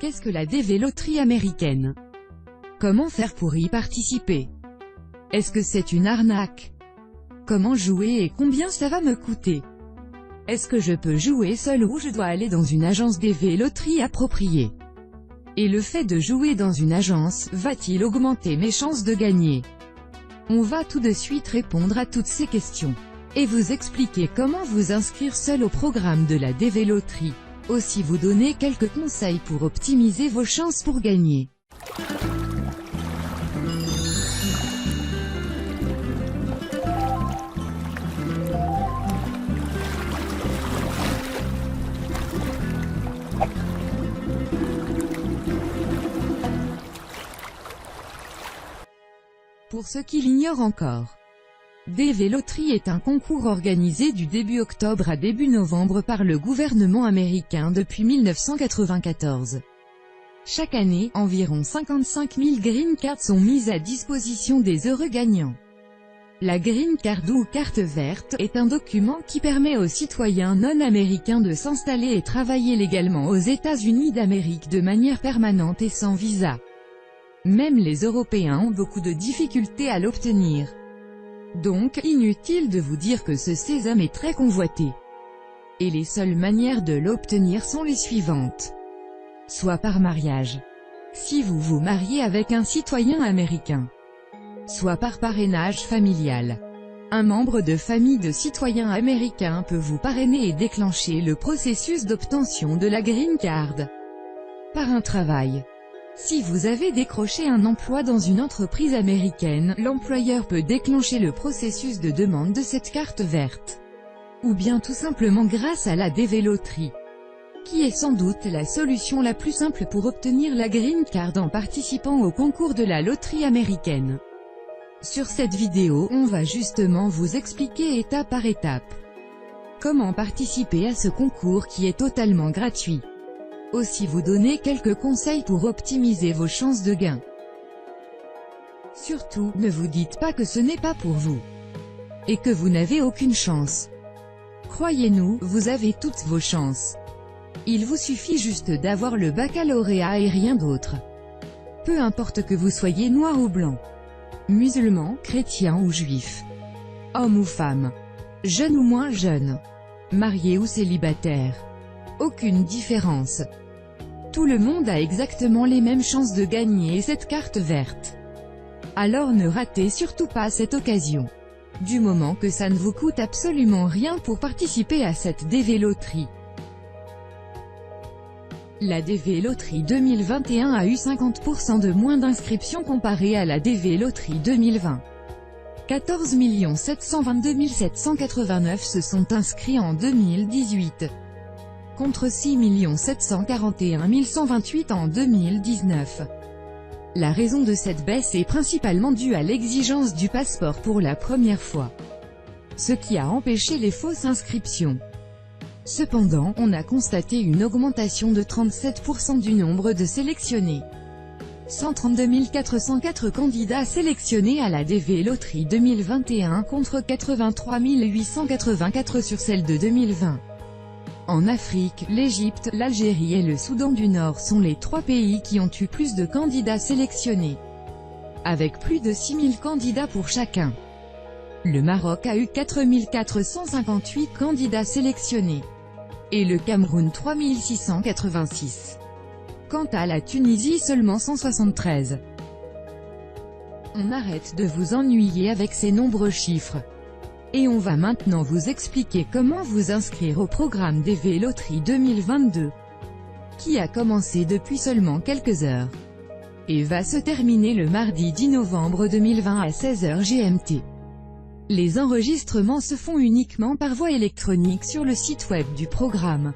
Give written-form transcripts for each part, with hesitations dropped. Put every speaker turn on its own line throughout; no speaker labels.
Qu'est-ce que la DV Loterie américaine? Comment faire pour y participer? Est-ce que c'est une arnaque? Comment jouer et combien ça va me coûter? Est-ce que je peux jouer seul ou je dois aller dans une agence DV Loterie appropriée? Et le fait de jouer dans une agence, va-t-il augmenter mes chances de gagner? On va tout de suite répondre à toutes ces questions. Et vous expliquer comment vous inscrire seul au programme de la DV Loterie. Aussi vous donner quelques conseils pour optimiser vos chances pour gagner. Pour ceux qui l'ignorent encore, DV Loterie est un concours organisé du début octobre à début novembre par le gouvernement américain depuis 1994. Chaque année, environ 55 000 green cards sont mises à disposition des heureux gagnants. La green card ou carte verte est un document qui permet aux citoyens non américains de s'installer et travailler légalement aux États-Unis d'Amérique de manière permanente et sans visa. Même les Européens ont beaucoup de difficultés à l'obtenir. Donc, inutile de vous dire que ce sésame est très convoité. Et les seules manières de l'obtenir sont les suivantes. Soit par mariage, si vous vous mariez avec un citoyen américain. Soit par parrainage familial. Un membre de famille de citoyens américains peut vous parrainer et déclencher le processus d'obtention de la green card. Par un travail. Si vous avez décroché un emploi dans une entreprise américaine, l'employeur peut déclencher le processus de demande de cette carte verte. Ou bien tout simplement grâce à la DV Loterie, qui est sans doute la solution la plus simple pour obtenir la green card en participant au concours de la loterie américaine. Sur cette vidéo, on va justement vous expliquer étape par étape comment participer à ce concours qui est totalement gratuit. Aussi vous donner quelques conseils pour optimiser vos chances de gain. Surtout, ne vous dites pas que ce n'est pas pour vous, et que vous n'avez aucune chance. Croyez-nous, vous avez toutes vos chances. Il vous suffit juste d'avoir le baccalauréat et rien d'autre. Peu importe que vous soyez noir ou blanc, musulman, chrétien ou juif, homme ou femme, jeune ou moins jeune, marié ou célibataire. Aucune différence. Tout le monde a exactement les mêmes chances de gagner cette carte verte. Alors ne ratez surtout pas cette occasion. Du moment que ça ne vous coûte absolument rien pour participer à cette DV Loterie. La DV Loterie 2021 a eu 50% de moins d'inscriptions comparé à la DV Loterie 2020. 14 722 789 se sont inscrits en 2018. Contre 6 741 128 en 2019. La raison de cette baisse est principalement due à l'exigence du passeport pour la première fois, ce qui a empêché les fausses inscriptions. Cependant, on a constaté une augmentation de 37% du nombre de sélectionnés. 132 404 candidats sélectionnés à la DV Loterie 2021 contre 83 884 sur celle de 2020. En Afrique, l'Égypte, l'Algérie et le Soudan du Nord sont les 3 pays qui ont eu plus de candidats sélectionnés, avec plus de 6 000 candidats pour chacun. Le Maroc a eu 4 458 candidats sélectionnés, et le Cameroun 3 686. Quant à la Tunisie, seulement 173. On arrête de vous ennuyer avec ces nombreux chiffres. Et on va maintenant vous expliquer comment vous inscrire au programme DV Loterie 2022, qui a commencé depuis seulement quelques heures, et va se terminer le mardi 10 novembre 2020 à 16h GMT. Les enregistrements se font uniquement par voie électronique sur le site web du programme,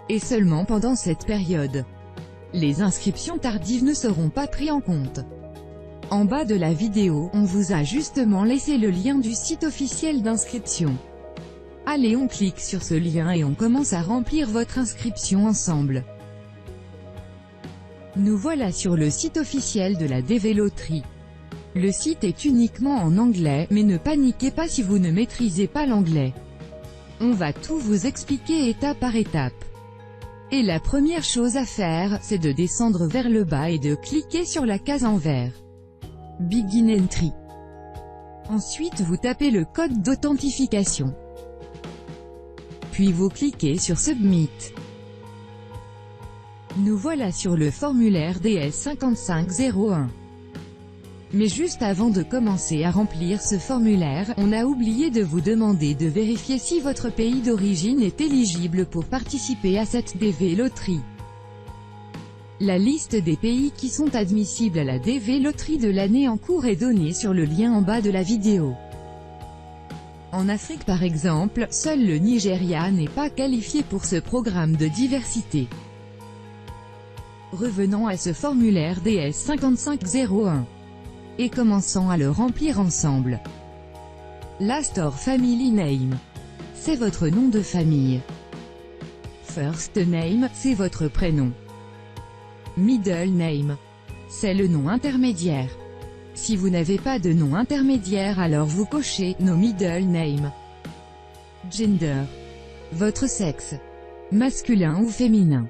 et seulement pendant cette période. Les inscriptions tardives ne seront pas prises en compte. En bas de la vidéo, on vous a justement laissé le lien du site officiel d'inscription. Allez, on clique sur ce lien et on commence à remplir votre inscription ensemble. Nous voilà sur le site officiel de la DV Loterie. Le site est uniquement en anglais, mais ne paniquez pas si vous ne maîtrisez pas l'anglais. On va tout vous expliquer étape par étape. Et la première chose à faire, c'est de descendre vers le bas et de cliquer sur la case en vert. Begin Entry. Ensuite vous tapez le code d'authentification. Puis vous cliquez sur Submit. Nous voilà sur le formulaire DS5501. Mais juste avant de commencer à remplir ce formulaire, on a oublié de vous demander de vérifier si votre pays d'origine est éligible pour participer à cette DV loterie. La liste des pays qui sont admissibles à la DV loterie de l'année en cours est donnée sur le lien en bas de la vidéo. En Afrique par exemple, seul le Nigeria n'est pas qualifié pour ce programme de diversité. Revenons à ce formulaire DS5501. Et commençons à le remplir ensemble. Last or Family Name. C'est votre nom de famille. First Name, c'est votre prénom. Middle Name. C'est le nom intermédiaire. Si vous n'avez pas de nom intermédiaire alors vous cochez No Middle Name. Gender. Votre sexe. Masculin ou féminin.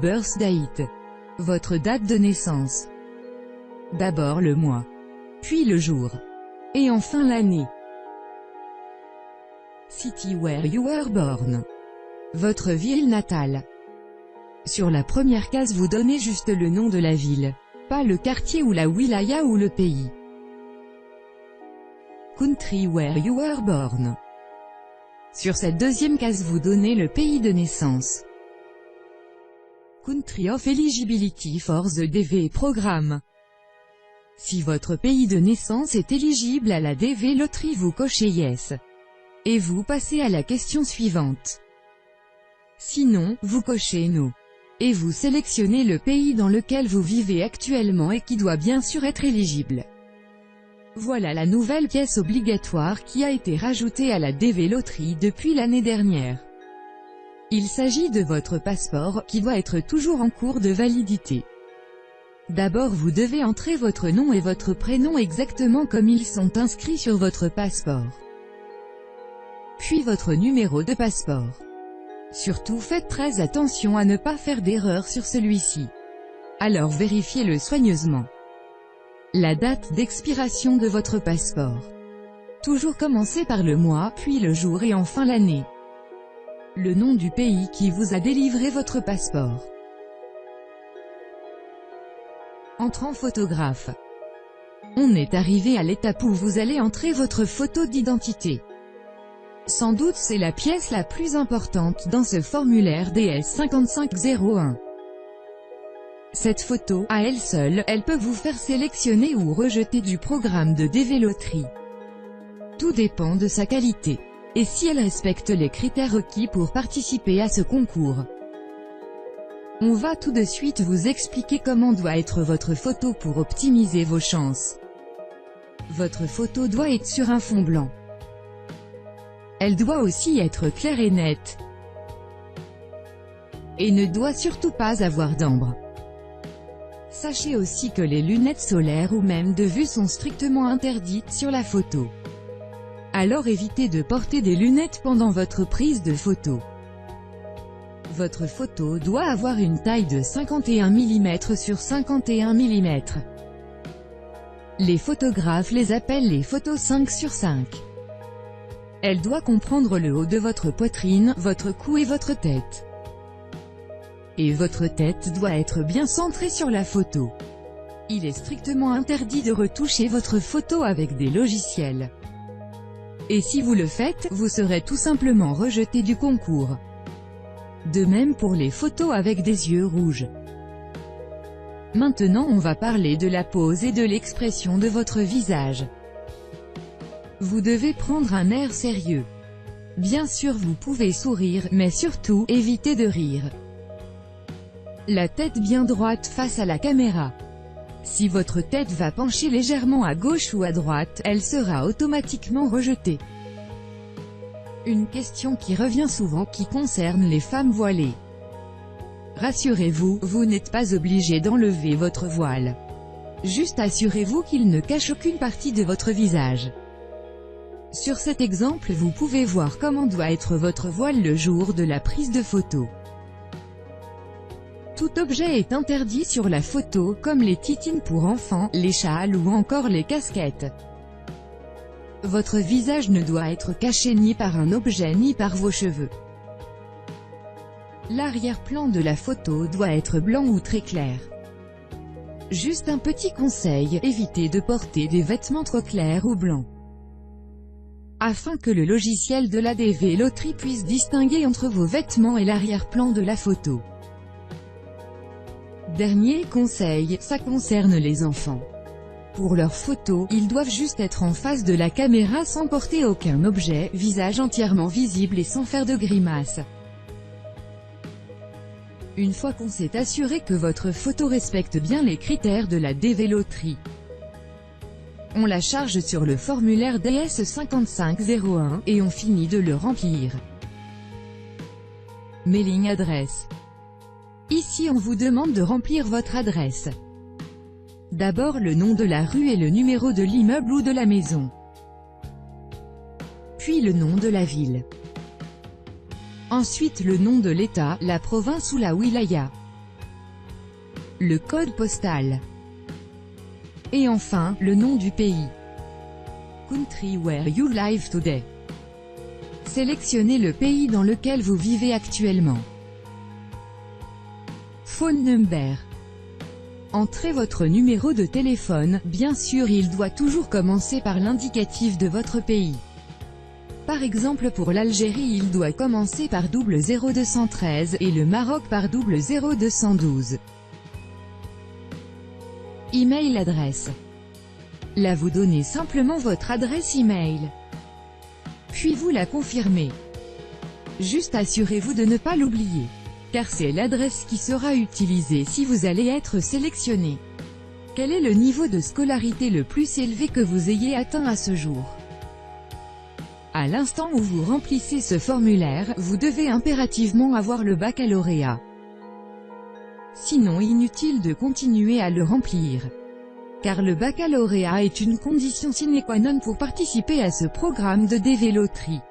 Birth Date. Votre date de naissance. D'abord le mois, puis le jour, et enfin l'année. City where you were born. Votre ville natale. Sur la première case vous donnez juste le nom de la ville, pas le quartier ou la wilaya ou le pays. Country where you were born. Sur cette deuxième case vous donnez le pays de naissance. Country of eligibility for the DV programme. Si votre pays de naissance est éligible à la DV loterie vous cochez Yes. Et vous passez à la question suivante. Sinon, vous cochez No. Et vous sélectionnez le pays dans lequel vous vivez actuellement et qui doit bien sûr être éligible. Voilà la nouvelle pièce obligatoire qui a été rajoutée à la DV loterie depuis l'année dernière. Il s'agit de votre passeport, qui doit être toujours en cours de validité. D'abord vous devez entrer votre nom et votre prénom exactement comme ils sont inscrits sur votre passeport. Puis votre numéro de passeport. Surtout faites très attention à ne pas faire d'erreur sur celui-ci. Alors vérifiez-le soigneusement. La date d'expiration de votre passeport. Toujours commencer par le mois, puis le jour et enfin l'année. Le nom du pays qui vous a délivré votre passeport. Entrant photographe. On est arrivé à l'étape où vous allez entrer votre photo d'identité. Sans doute c'est la pièce la plus importante dans ce formulaire DS5501. Cette photo, à elle seule, elle peut vous faire sélectionner ou rejeter du programme de DV loterie. Tout dépend de sa qualité. Et si elle respecte les critères requis pour participer à ce concours. On va tout de suite vous expliquer comment doit être votre photo pour optimiser vos chances. Votre photo doit être sur un fond blanc. Elle doit aussi être claire et nette. Et ne doit surtout pas avoir d'ombre. Sachez aussi que les lunettes solaires ou même de vue sont strictement interdites sur la photo. Alors évitez de porter des lunettes pendant votre prise de photo. Votre photo doit avoir une taille de 51 mm sur 51 mm. Les photographes les appellent les photos 5 sur 5. Elle doit comprendre le haut de votre poitrine, votre cou et votre tête. Et votre tête doit être bien centrée sur la photo. Il est strictement interdit de retoucher votre photo avec des logiciels. Et si vous le faites, vous serez tout simplement rejeté du concours. De même pour les photos avec des yeux rouges. Maintenant on va parler de la pose et de l'expression de votre visage. Vous devez prendre un air sérieux. Bien sûr vous pouvez sourire, mais surtout, évitez de rire. La tête bien droite face à la caméra. Si votre tête va pencher légèrement à gauche ou à droite, elle sera automatiquement rejetée. Une question qui revient souvent qui concerne les femmes voilées. Rassurez-vous, vous n'êtes pas obligé d'enlever votre voile. Juste assurez-vous qu'il ne cache aucune partie de votre visage. Sur cet exemple vous pouvez voir comment doit être votre voile le jour de la prise de photo. Tout objet est interdit sur la photo, comme les titines pour enfants, les châles ou encore les casquettes. Votre visage ne doit être caché ni par un objet ni par vos cheveux. L'arrière-plan de la photo doit être blanc ou très clair. Juste un petit conseil, évitez de porter des vêtements trop clairs ou blancs, afin que le logiciel de la DV Loterie puisse distinguer entre vos vêtements et l'arrière-plan de la photo. Dernier conseil, ça concerne les enfants. Pour leurs photos, ils doivent juste être en face de la caméra sans porter aucun objet, visage entièrement visible et sans faire de grimaces. Une fois qu'on s'est assuré que votre photo respecte bien les critères de la DV Loterie, on la charge sur le formulaire DS5501, et on finit de le remplir. Mailing adresse. Ici on vous demande de remplir votre adresse. D'abord le nom de la rue et le numéro de l'immeuble ou de la maison. Puis le nom de la ville. Ensuite le nom de l'État, la province ou la wilaya. Le code postal. Et enfin, le nom du pays. Country where you live today. Sélectionnez le pays dans lequel vous vivez actuellement. Phone number. Entrez votre numéro de téléphone, bien sûr il doit toujours commencer par l'indicatif de votre pays. Par exemple pour l'Algérie il doit commencer par 0213 et le Maroc par 0212. Email adresse. Là vous donnez simplement votre adresse email. Puis vous la confirmez. Juste assurez-vous de ne pas l'oublier, car c'est l'adresse qui sera utilisée si vous allez être sélectionné. Quel est le niveau de scolarité le plus élevé que vous ayez atteint à ce jour? À l'instant où vous remplissez ce formulaire, vous devez impérativement avoir le baccalauréat. Sinon inutile de continuer à le remplir, car le baccalauréat est une condition sine qua non pour participer à ce programme de DV Loterie.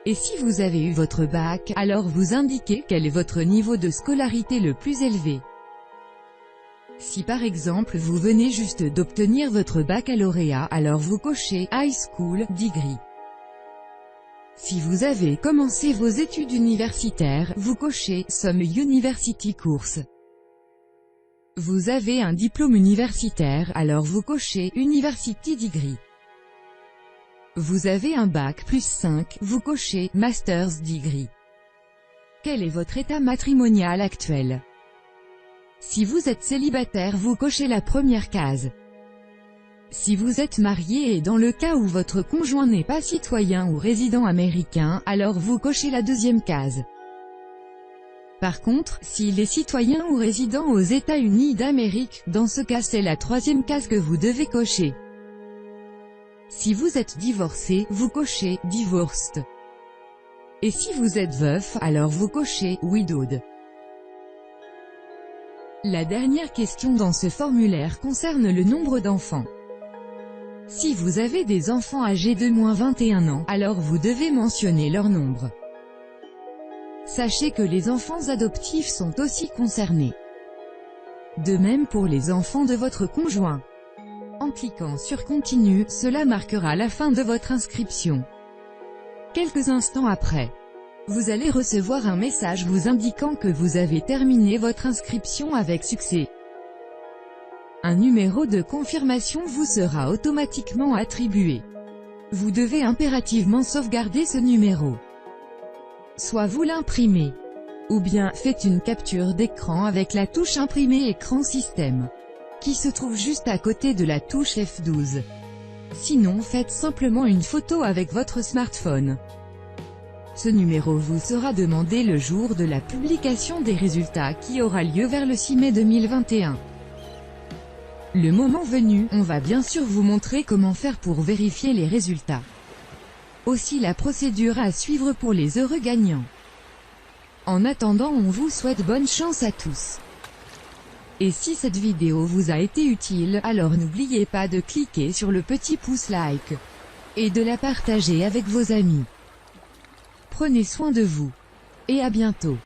Et si vous avez eu votre bac, alors vous indiquez quel est votre niveau de scolarité le plus élevé. Si par exemple vous venez juste d'obtenir votre baccalauréat, alors vous cochez High School Degree. Si vous avez commencé vos études universitaires, vous cochez Some University Course. Vous avez un diplôme universitaire, alors vous cochez University Degree. Vous avez un bac plus 5, vous cochez Master's Degree. Quel est votre état matrimonial actuel? Si vous êtes célibataire, vous cochez la première case. Si vous êtes marié et dans le cas où votre conjoint n'est pas citoyen ou résident américain, alors vous cochez la deuxième case. Par contre, s'il est citoyen ou résident aux États-Unis d'Amérique, dans ce cas c'est la troisième case que vous devez cocher. Si vous êtes divorcé, vous cochez Divorced. Et si vous êtes veuf, alors vous cochez Widowed. La dernière question dans ce formulaire concerne le nombre d'enfants. Si vous avez des enfants âgés de moins 21 ans, alors vous devez mentionner leur nombre. Sachez que les enfants adoptifs sont aussi concernés. De même pour les enfants de votre conjoint. En cliquant sur Continue, cela marquera la fin de votre inscription. Quelques instants après, vous allez recevoir un message vous indiquant que vous avez terminé votre inscription avec succès. Un numéro de confirmation vous sera automatiquement attribué. Vous devez impérativement sauvegarder ce numéro. Soit vous l'imprimez, ou bien faites une capture d'écran avec la touche Imprimer écran système, qui se trouve juste à côté de la touche F12. Sinon faites simplement une photo avec votre smartphone. Ce numéro vous sera demandé le jour de la publication des résultats qui aura lieu vers le 6 mai 2021. Le moment venu, on va bien sûr vous montrer comment faire pour vérifier les résultats. Aussi la procédure à suivre pour les heureux gagnants. En attendant, on vous souhaite bonne chance à tous. Et si cette vidéo vous a été utile, alors n'oubliez pas de cliquer sur le petit pouce like, et de la partager avec vos amis. Prenez soin de vous. Et à bientôt.